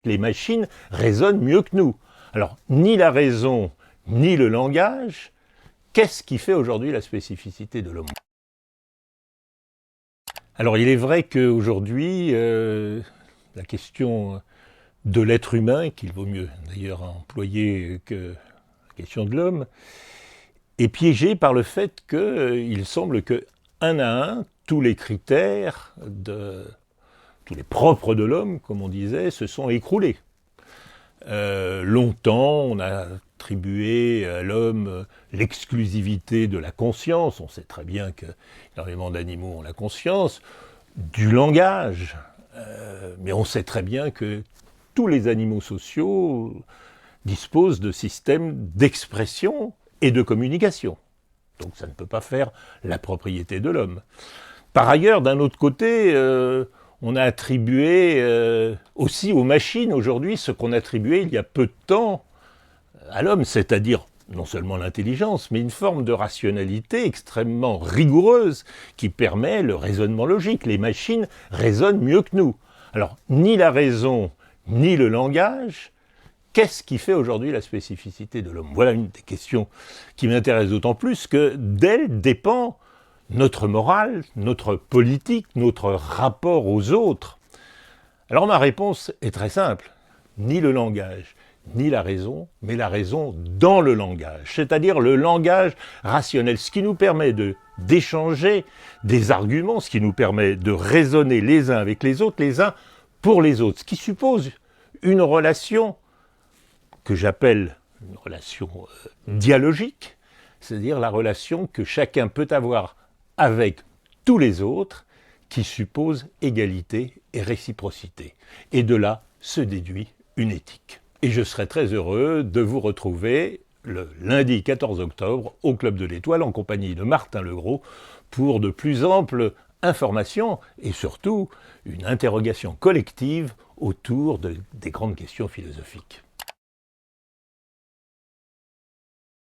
Les machines raisonnent mieux que nous. Alors, ni la raison, ni le langage, qu'est-ce qui fait aujourd'hui la spécificité de l'homme? Alors, il est vrai qu'aujourd'hui, la question de l'être humain, qu'il vaut mieux d'ailleurs employer que la question de l'homme, est piégée par le fait qu'il semble que, un à un, tous les critères, tous les propres de l'homme, comme on disait, se sont écroulés. Longtemps, on a attribué à l'homme l'exclusivité de la conscience. On sait très bien qu'énormément d'animaux ont la conscience, du langage. Mais on sait très bien que tous les animaux sociaux disposent de systèmes d'expression et de communication. Donc ça ne peut pas faire la propriété de l'homme. Par ailleurs, d'un autre côté, on a attribué aussi aux machines aujourd'hui ce qu'on attribuait il y a peu de temps à l'homme, c'est-à-dire non seulement l'intelligence, mais une forme de rationalité extrêmement rigoureuse qui permet le raisonnement logique. Les machines raisonnent mieux que nous. Alors, ni la raison, ni le langage, qu'est-ce qui fait aujourd'hui la spécificité de l'homme? Voilà une des questions qui m'intéresse d'autant plus que d'elle dépend notre morale, notre politique, notre rapport aux autres. Alors ma réponse est très simple. Ni le langage, ni la raison, mais la raison dans le langage, c'est-à-dire le langage rationnel, ce qui nous permet d'échanger des arguments, ce qui nous permet de raisonner les uns avec les autres, les uns pour les autres, ce qui suppose une relation que j'appelle une relation dialogique, c'est-à-dire la relation que chacun peut avoir avec tous les autres, qui suppose égalité et réciprocité. Et de là se déduit une éthique. Et je serai très heureux de vous retrouver le lundi 14 octobre au Club de l'Étoile en compagnie de Martin Legros pour de plus amples informations et surtout une interrogation collective autour des grandes questions philosophiques.